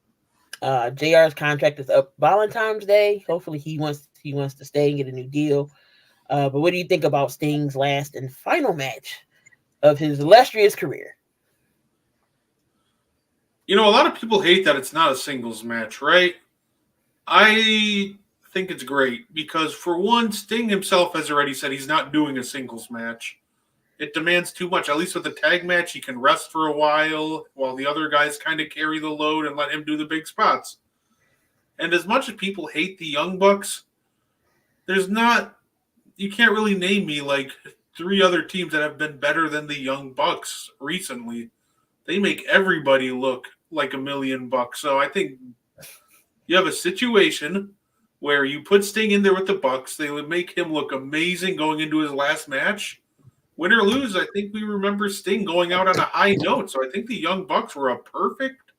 JR's contract is up Valentine's Day. Hopefully he wants to stay and get a new deal. But what do you think about Sting's last and final match of his illustrious career? A lot of people hate that it's not a singles match, right? I think it's great because, for one, Sting himself has already said he's not doing a singles match. It demands too much. At least with the tag match, he can rest for a while the other guys kind of carry the load and let him do the big spots. And as much as people hate the Young Bucks, you can't really name me like 3 other teams that have been better than the Young Bucks recently. They make everybody look like $1 million. So I think you have a situation where you put Sting in there with the Bucks. They would make him look amazing going into his last match. Win or lose, I think we remember Sting going out on a high note. So I think the Young Bucks were a perfect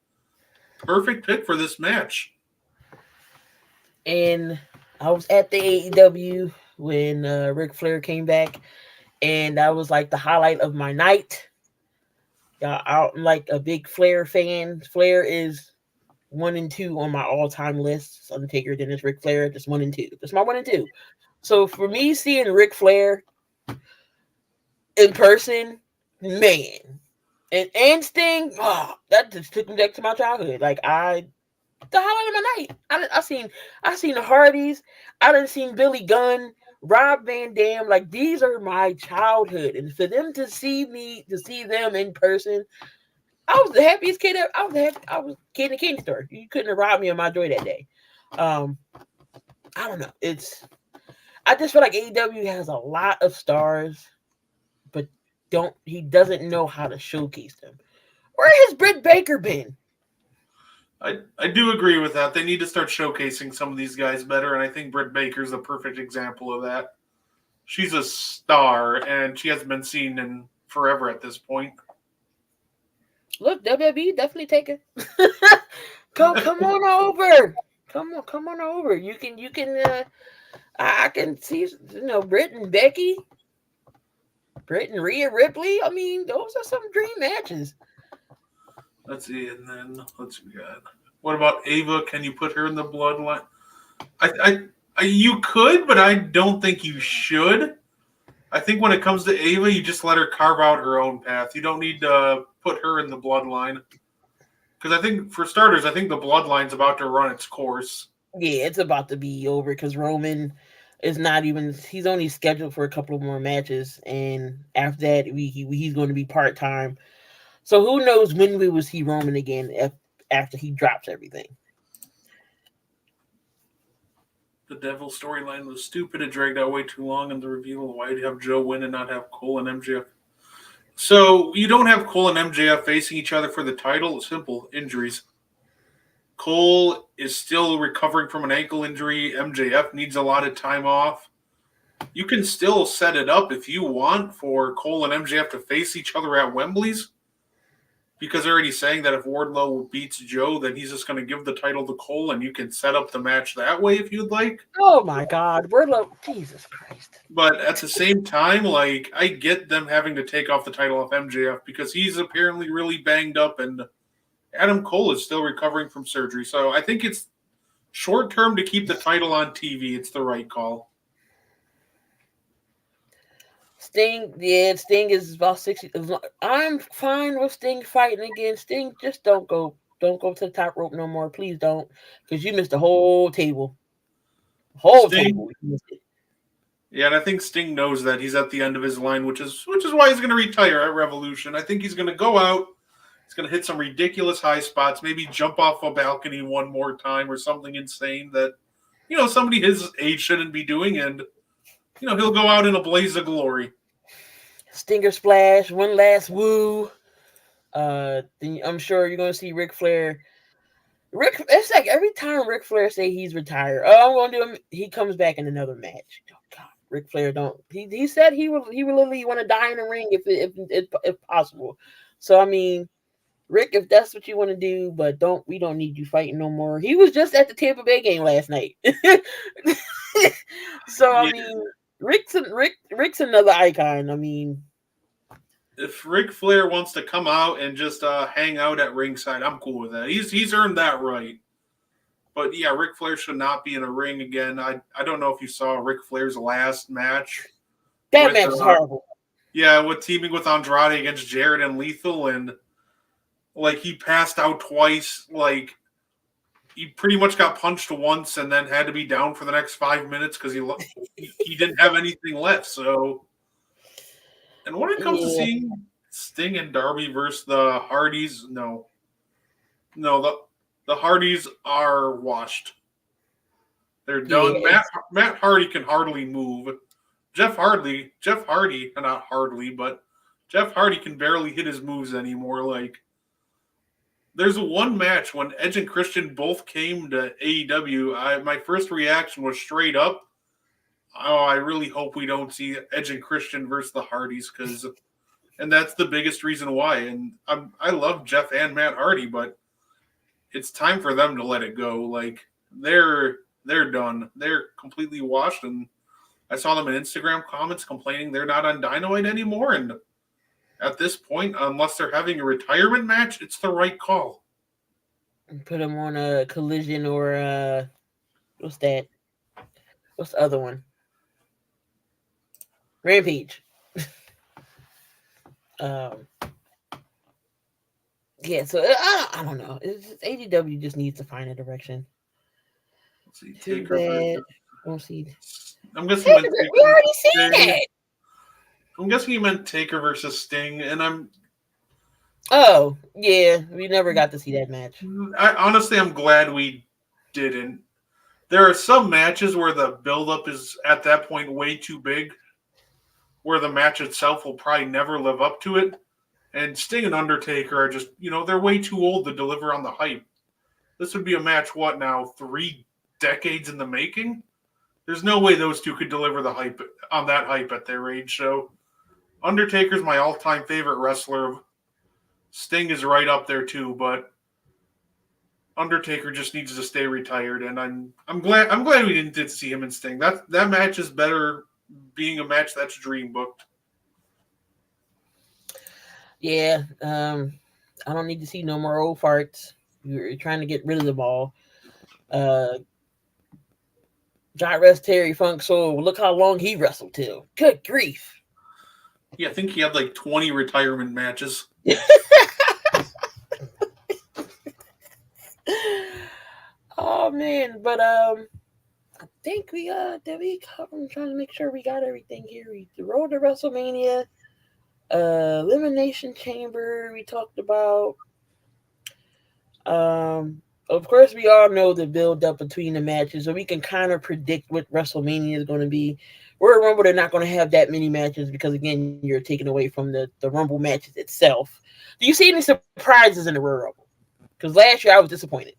perfect pick for this match. And I was at the AEW when Ric Flair came back, and that was like the highlight of my night. I'm like a big Flair fan. Flair is 1 and 2 on my all-time list. Undertaker, then it's Ric Flair. Just 1 and 2. That's my 1 and 2. So for me, seeing Ric Flair in person, man, and Sting, that just took me back to my childhood. Like the highlight of my night. I seen the Hardys. I done seen Billy Gunn, Rob Van Dam. Like these are my childhood, and for them to see them in person, I was the happiest kid. I was a kid in a candy store. You couldn't have robbed me of my joy that day. I don't know. I just feel like AEW has a lot of stars, but he doesn't know how to showcase them. Where has Britt Baker been? I do agree with that. They need to start showcasing some of these guys better, and I think Britt Baker's a perfect example of that. She's a star, and she hasn't been seen in forever at this point. Look, WWE definitely take it. come on over. Come on over. You can I can see Britt and Becky, Britt and Rhea Ripley. I mean, those are some dream matches. Let's see, and then let's see. What about Ava? Can you put her in the bloodline? You could, but I don't think you should. I think when it comes to Ava, you just let her carve out her own path. You don't need to put her in the bloodline. Because I think, for starters, the bloodline's about to run its course. Yeah, it's about to be over because Roman is not even. He's only scheduled for a couple of more matches, and after that, he's going to be part-time. So who knows when we will see Roman again after he drops everything. The Devil storyline was stupid. It dragged out way too long in the reveal. Why do you have Joe win and not have Cole and MJF? So you don't have Cole and MJF facing each other for the title. Simple injuries. Cole is still recovering from an ankle injury. MJF needs a lot of time off. You can still set it up if you want for Cole and MJF to face each other at Wembley's. Because they're already saying that if Wardlow beats Joe, then he's just going to give the title to Cole, and you can set up the match that way if you'd like. Oh my God, Wardlow! Jesus Christ! But at the same time, like, I get them having to take off the title off MJF because he's apparently really banged up, and Adam Cole is still recovering from surgery. So I think it's short term to keep the title on TV. It's the right call. Sting is about 60. I'm fine with Sting fighting again. Sting, just don't go to the top rope no more. Please don't, because you missed the whole table. Table. Yeah, and I think Sting knows that he's at the end of his line, which is why he's going to retire at Revolution. I think he's going to go out. He's going to hit some ridiculous high spots, maybe jump off a balcony one more time or something insane that, somebody his age shouldn't be doing, and he'll go out in a blaze of glory. Stinger splash, one last woo. Then I'm sure you're gonna see Ric Flair. It's like every time Ric Flair say he's retired, I'm gonna do him. He comes back in another match. Oh God, Ric Flair don't. He said he would literally want to die in the ring if possible. So I mean, Rick, if that's what you want to do, but we don't need you fighting no more. He was just at the Tampa Bay game last night. So I mean, Rick's another icon. I mean, if Ric Flair wants to come out and just hang out at ringside, I'm cool with that. He's earned that right. But yeah, Ric Flair should not be in a ring again. I don't know if you saw Ric Flair's last match. That match is horrible. Yeah, with teaming with Andrade against Jarrett and Lethal, and like he passed out twice. Like he pretty much got punched once and then had to be down for the next 5 minutes because he didn't have anything left. So. And when it comes to seeing Sting and Darby versus the Hardys, no, the Hardys are washed. They're done. Matt Hardy can hardly move. Jeff Hardy can barely hit his moves anymore. Like, there's one match when Edge and Christian both came to AEW. My first reaction was straight up, oh, I really hope we don't see Edge and Christian versus the Hardys, and that's the biggest reason why. And I love Jeff and Matt Hardy, but it's time for them to let it go. Like they're done. They're completely washed. And I saw them in Instagram comments complaining they're not on Dynamite anymore. And at this point, unless they're having a retirement match, it's the right call. Put them on a Collision or what's that? What's the other one? Rampage. Yeah, so I don't know. It's just, AEW just needs to find a direction. Let's see, Too Taker bad. versus- Won't see. I'm guessing you Taker, meant we already Taker. seen that. I'm guessing you meant Taker versus Sting, and Oh, yeah. We never got to see that match. honestly, I'm glad we didn't. There are some matches where the buildup is at that point way too big, where the match itself will probably never live up to it. And Sting and Undertaker are just, they're way too old to deliver on the hype. This would be a match, 3 decades in the making? There's no way those two could deliver the hype on that hype at their age. So Undertaker's my all-time favorite wrestler. Sting is right up there too, but Undertaker just needs to stay retired, and I'm glad we didn't get to see him and Sting. That match is better being a match that's dream booked. Yeah, I don't need to see no more old farts. You're trying to get rid of them all. God rest Terry Funk Soul. Look how long he wrestled till. Good grief. Yeah, I think he had like 20 retirement matches. Oh man, but I think did we cover? I'm trying to make sure we got everything here. The road to WrestleMania, Elimination Chamber. We talked about. Of course, we all know the build up between the matches, so we can kind of predict what WrestleMania is going to be. Royal Rumble, they're not going to have that many matches because, again, you're taking away from the Rumble matches itself. Do you see any surprises in the Royal Rumble? Because last year I was disappointed.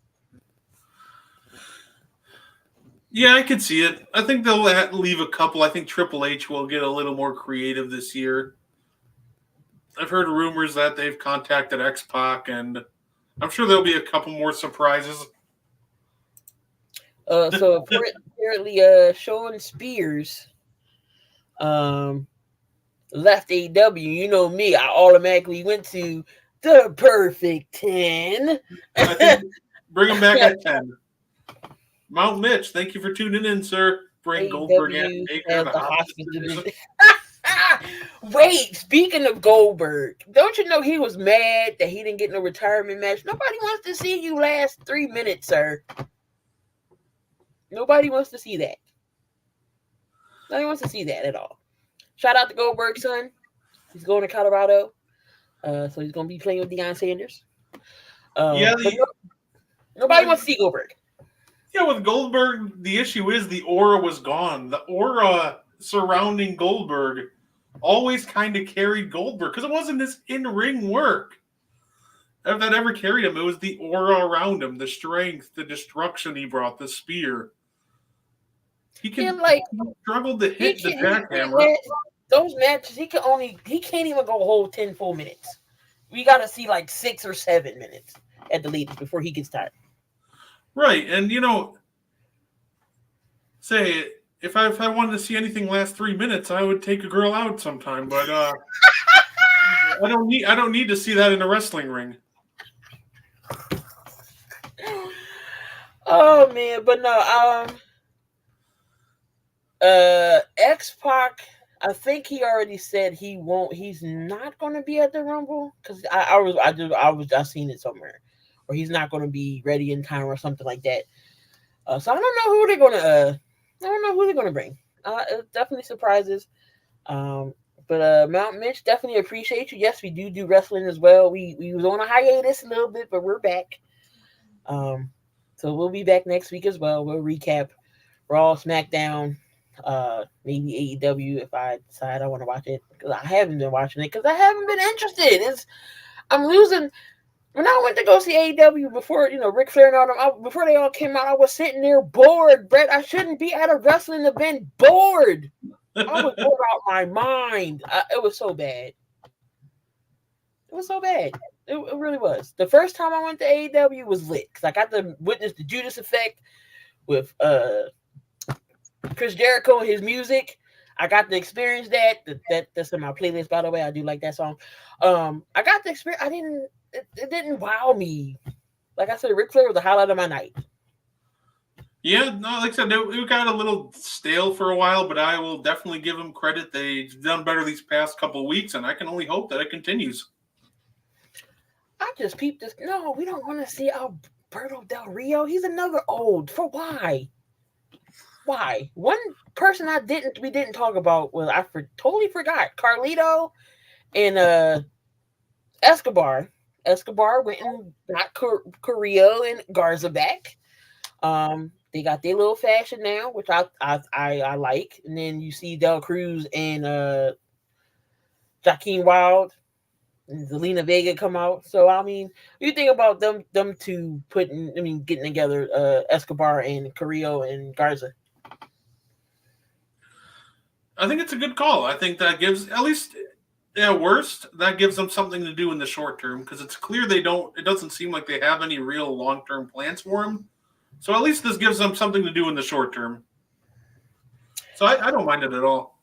Yeah, I could see it. I think they'll leave a couple. I think Triple H will get a little more creative this year. I've heard rumors that they've contacted X-Pac, and I'm sure there'll be a couple more surprises. So apparently, Sean Spears left AEW. You know me, I automatically went to the Perfect 10. I think bring him back at 10. Mount Mitch, thank you for tuning in, sir. Bring Goldberg and Taker the hospice division. Wait, speaking of Goldberg, don't you know he was mad that he didn't get no retirement match? Nobody wants to see you last 3 minutes, sir. Nobody wants to see that. Nobody wants to see that at all. Shout out to Goldberg's son. He's going to Colorado. So he's going to be playing with Deion Sanders. Nobody wants to see Goldberg. Yeah, with Goldberg, the issue is the aura was gone. The aura surrounding Goldberg always kind of carried Goldberg because it wasn't his in-ring work. If that ever carried him, it was the aura around him, the strength, the destruction he brought, the spear. He struggled to hit the jackhammer. Those matches, he can't even go a whole 10 full minutes. We got to see like 6 or 7 minutes at the latest before he gets tired. Right, and say if I wanted to see anything last 3 minutes, I would take a girl out sometime. But I don't need to see that in a wrestling ring. Oh man, but no, X-Pac, I think he already said he's not going to be at the Rumble because I seen it somewhere, or he's not going to be ready in time or something like that. So I don't know who they're going to bring. It definitely surprises. But Mount Mitch, definitely appreciate you. Yes, we do wrestling as well. We was on a hiatus a little bit, but we're back. So we'll be back next week as well. We'll recap Raw, SmackDown, maybe AEW if I decide I want to watch it, because I haven't been watching it because I haven't been interested. I'm losing. When I went to go see AEW before, Ric Flair and all them, before they all came out, I was sitting there bored, Brett. I shouldn't be at a wrestling event bored. I was bored out my mind. It was so bad. It was so bad. It really was. The first time I went to AEW was lit because I got to witness the Judas Effect with Chris Jericho and his music. I got to experience that. That's in my playlist, by the way. I do like that song. I got to experience. It didn't wow me. Like I said, Ric Flair was the highlight of my night. Yeah, no, like I said, it got a little stale for a while, but I will definitely give them credit. They've done better these past couple of weeks, and I can only hope that it continues. I just peeped this. No, we don't want to see Alberto Del Rio. He's another old. For why? Why? One person we didn't talk about was totally forgot Carlito and Escobar. Escobar went and got Carrillo and Garza back. They got their little fashion now, which I like. And then you see Del Cruz and Joaquin Wild and Zelina Vega come out. So I mean, you think about them two getting together, Escobar and Carrillo and Garza. I think it's a good call. I think that gives, at least at worst, that gives them something to do in the short term, because it's clear it doesn't seem like they have any real long-term plans for him. So at least this gives them something to do in the short term. So I don't mind it at all.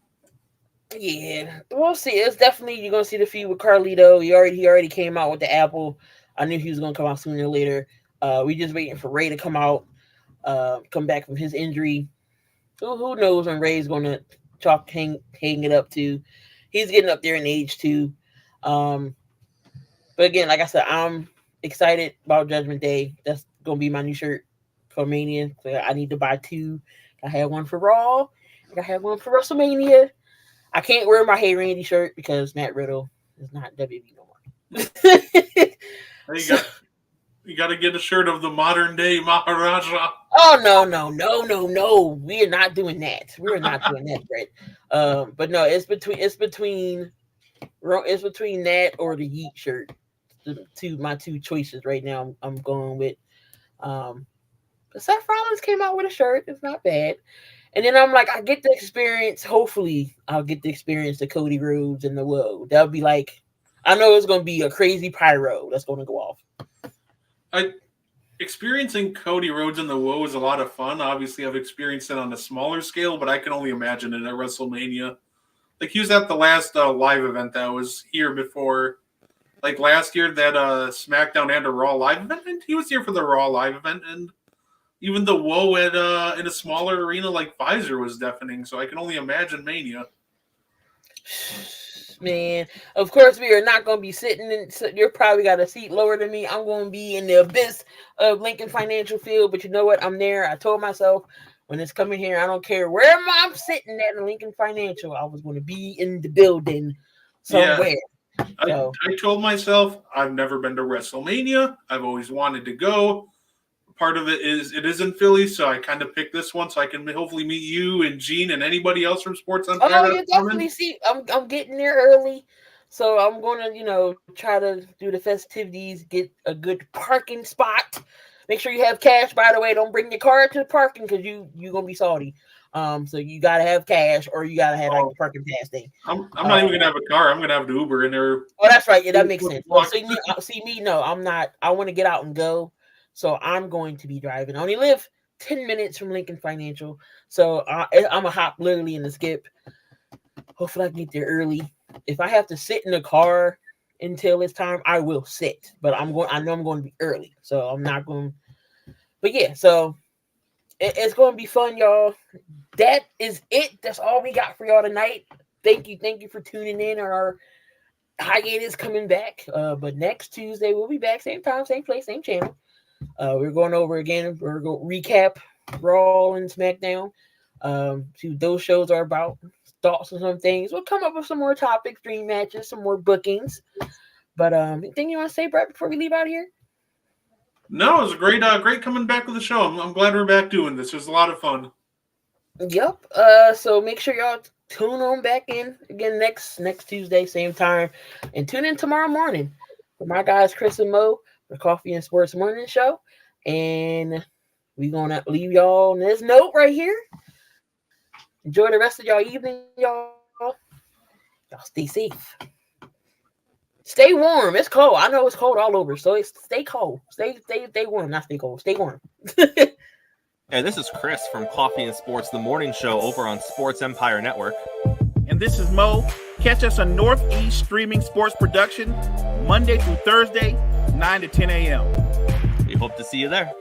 Yeah, we'll see. It's definitely, you're gonna see the feud with Carlito. He already came out with the apple. I knew he was gonna come out sooner or later. We just waiting for Ray to come out, come back from his injury. Who knows when Ray's gonna hang it up to? He's getting up there in age too. But again, like I said, I'm excited about Judgment Day. That's gonna be my new shirt for Mania. So I need to buy two. I have one for Raw. I have one for WrestleMania. I can't wear my Hey Randy shirt because Matt Riddle is not WWE no more. You got to get a shirt of the modern day Maharaja. Oh no! We are not doing that. We are not doing that, Brett. But no, it's between that or the Yeet shirt. My two choices right now. I'm going with. But Seth Rollins came out with a shirt. It's not bad. And then I'm like, I get the experience. Hopefully, I'll get the experience the Cody Rhodes and the Woe. That'll be like, I know it's going to be a crazy pyro that's going to go off. Experiencing Cody Rhodes and the Woe is a lot of fun. Obviously, I've experienced it on a smaller scale, but I can only imagine it at WrestleMania. Like, he was at the last live event that was here before. Like, last year, that SmackDown and a Raw live event. He was here for the Raw live event, and even the Woe at in a smaller arena like Pfizer was deafening, so I can only imagine Mania. Man, of course we are not going to be sitting in. So you're probably got a seat lower than me. I'm going to be in the abyss of Lincoln Financial Field, but you know what? I'm there. I told myself when it's coming here, I don't care where I'm sitting at in Lincoln Financial. I was going to be in the building somewhere. Yeah. I told myself I've never been to WrestleMania. I've always wanted to go. Part of it is in Philly, so I kind of picked this one so I can hopefully meet you and Gene and anybody else from Sports Empire. Oh, you definitely see. I'm getting there early, so I'm going to try to do the festivities, get a good parking spot. Make sure you have cash. By the way, don't bring your car to the parking because you're gonna be salty. So you gotta have cash or you gotta have like the parking pass thing. I'm not even gonna have a car. I'm gonna have the Uber in there. Oh, that's right. Yeah, that makes sense. Well, see me. No, I'm not. I want to get out and go. So I'm going to be driving. I only live 10 minutes from Lincoln Financial. So I'm a hop literally in the skip. Hopefully I can get there early. If I have to sit in the car until it's time, I will sit. But I know I'm going to be early. So I'm not going. But yeah, so it's going to be fun, y'all. That is it. That's all we got for y'all tonight. Thank you for tuning in. Our hiatus coming back. But next Tuesday we'll be back. Same time, same place, same channel. We're going over again. We're going to recap Raw and SmackDown. See what those shows are about. Thoughts on some things. We'll come up with some more topics, dream matches, some more bookings. But anything you want to say, Brett, before we leave out here? No, it was great coming back with the show. I'm glad we're back doing this. It was a lot of fun. Yep. So make sure y'all tune on back in again next Tuesday, same time, and tune in tomorrow morning for my guys Chris and Mo, the Coffee and Sports Morning Show, and we're gonna leave y'all on this note right here. Enjoy the rest of y'all evening, y'all. Y'all stay safe. Stay warm. It's cold. I know it's cold all over, so stay cold. Stay warm. Not stay cold. Stay warm. Hey, this is Chris from Coffee and Sports, the morning show over on Sports Empire Network. And this is Mo. Catch us on Northeast Streaming Sports Production, Monday through Thursday, 9 to 10 a.m. We hope to see you there.